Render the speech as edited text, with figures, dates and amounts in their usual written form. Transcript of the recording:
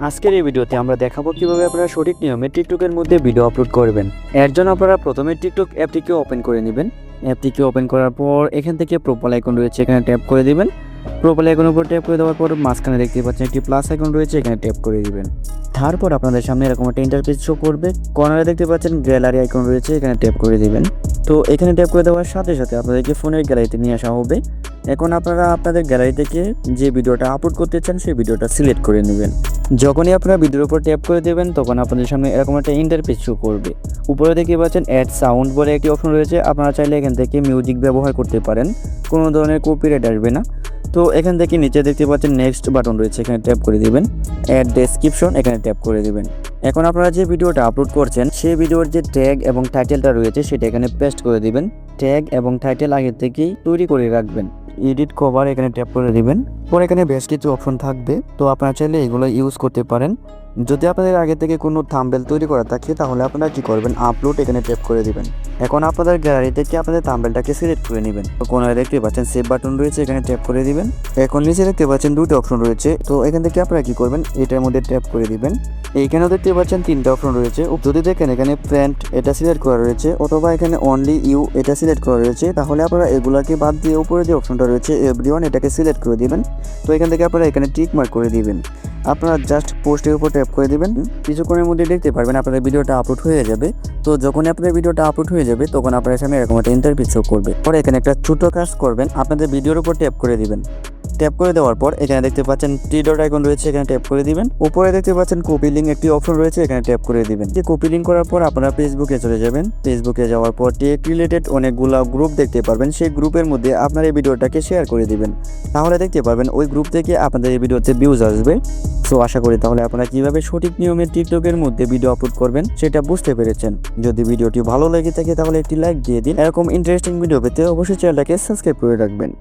আজকের এই ভিডিওতে আমরা দেখাবো কিভাবে আপনারা সঠিক নিয়মে টিকটকের মধ্যে ভিডিও আপলোড করবেন। এর জন্য আপনারা প্রথমে টিকটক অ্যাপটিকে ওপেন করে নেবেন। অ্যাপটিকে ওপেন করার পর এখান থেকে প্রোফাইল আইকন রয়েছে, এখানে ট্যাপ করে দিবেন। প্রোফাইল আইকনের উপর ট্যাপ করে দেওয়ার পর মাঝখানে দেখতে পাচ্ছেন একটি প্লাস আইকন রয়েছে, এখানে ট্যাপ করে দিবেন। তারপর আপনাদের সামনে এরকম একটা ইন্টারফেস শো করবে। কর্নারে দেখতে পাচ্ছেন গ্যালারি আইকন রয়েছে, এখানে ট্যাপ করে দিবেন। তো এখানে ট্যাপ করে দেওয়ার সাথে সাথে আপনাদেরকে ফোনের গ্যালারিতে নিয়ে আসা হবে। এখন আপনারা আপনাদের গ্যালারি থেকে যে ভিডিওটা আপলোড করতে চান সেই ভিডিওটা সিলেক্ট করে নেবেন। যখনই আপনারা ভিডিওর উপর ট্যাপ করে দেবেন তখন আপনাদের সামনে এরকম একটা ইন্টারফেস শো করবে। উপরে দেখতে পাচ্ছেন অ্যাড সাউন্ড বলে একটি অপশন রয়েছে, আপনারা চাইলে এখান থেকে মিউজিক ব্যবহার করতে পারেন, কোনো ধরনের কপিরাইট আসবে না। তো এখান থেকে নিচে দেখতে পাচ্ছেন নেক্সট বাটন রয়েছে, এখানে ট্যাপ করে দিবেন। অ্যাড ডেসক্রিপশন, এখানে ট্যাপ করে দিবেন। এখন আপনারা যে ভিডিওটা আপলোড করছেন সেই ভিডিওর যে ট্যাগ এবং টাইটেলটা রয়েছে সেটা এখানে পেস্ট করে দিবেন। ট্যাগ এবং টাইটেল আগে থেকেই তৈরি করে রাখবেন। এডিট কভার, এখানে ট্যাপ করে দিবেন। পরে এখানে বেশ কিছু অপশন থাকবে, তো আপনারা চাইলে এগুলো ইউজ করতে পারেন। যদি আপনাদের আগে থেকে কোনো থাম্বনেল তৈরি করা থাকে তাহলে আপনারা কি করবেন, আপলোড, এখানে ট্যাপ করে দিবেন। এখন আপনাদের গ্যালারি থেকে আপনাদের থাম্বনেলটাকে সিলেক্ট করে নেবেন। তো কোনায় দেখতে পাচ্ছেন সেভ বাটন রয়েছে, এখানে ট্যাপ করে দিবেন। এখন নিচে দেখতে পাচ্ছেন দুটো অপশন রয়েছে, তো এখান থেকে আপনারা কি করবেন, এটার মধ্যে ট্যাপ করে দিবেন। এইখানেও দেখতে পাচ্ছেন তিনটা অপশন রয়েছে। যদি দেখেন এখানে ফ্রেন্ড এটা সিলেক্ট করা রয়েছে অথবা এখানে অনলি ইউ এটা সিলেক্ট করা রয়েছে, তাহলে আপনারা এগুলাকে বাদ দিয়ে উপরে যে অপশনটা রয়েছে এভরিওয়ান এটাকে সিলেক্ট করে দিবেন। তো এখান থেকে আপনারা এখানে টিক মার্ক করে দিবেন। আপনারা জাস্ট পোস্টের উপর ট্যাপ করে দিবেন। কিছুক্ষণের মধ্যে দেখতে পারবেন আপনাদের ভিডিওটা আপলোড হয়ে যাবে। তো যখন আপনাদের ভিডিওটা আপলোড হয়ে যাবে তখন আপনার সামনে এরকম একটা ইন্টারফেস শো করবে। পরে এখানে একটা ছোট কাজ করবেন, আপনাদের ভিডিওর উপর ট্যাপ করে দিবেন। ট্যাপ করে দেওয়ার পর এখানে দেখতে পাচ্ছেন থ্রি ডট আইকন রয়েছে, এখানে ট্যাপ করে দিবেন। উপরে দেখতে পাচ্ছেন কপি লিঙ্ক একটি অপশন রয়েছে, এখানে ট্যাপ করে দিবেন। যে কপি লিঙ্ক করার পর আপনারা ফেসবুকে চলে যাবেন। ফেসবুকে যাওয়ার পর টেক রিলেটেড অনেকগুলো গ্রুপ দেখতে পারবেন, সেই গ্রুপের মধ্যে আপনার এই ভিডিওটাকে শেয়ার করে দিবেন। তাহলে দেখতে পারবেন ওই গ্রুপ থেকে আপনাদের এই ভিডিওতে ভিউজ আসবে। সো আশা করি তাহলে আপনারা কিভাবে সঠিক নিয়মে টিকটকের মধ্যে ভিডিও আপলোড করবেন সেটা বুঝতে পেরেছেন। যদি ভিডিওটি ভালো লেগে থাকে তাহলে একটি লাইক দিয়ে দিন। এরকম ইন্টারেস্টিং ভিডিও পেতে অবশ্যই চ্যানেলটাকে সাবস্ক্রাইব করে রাখবেন।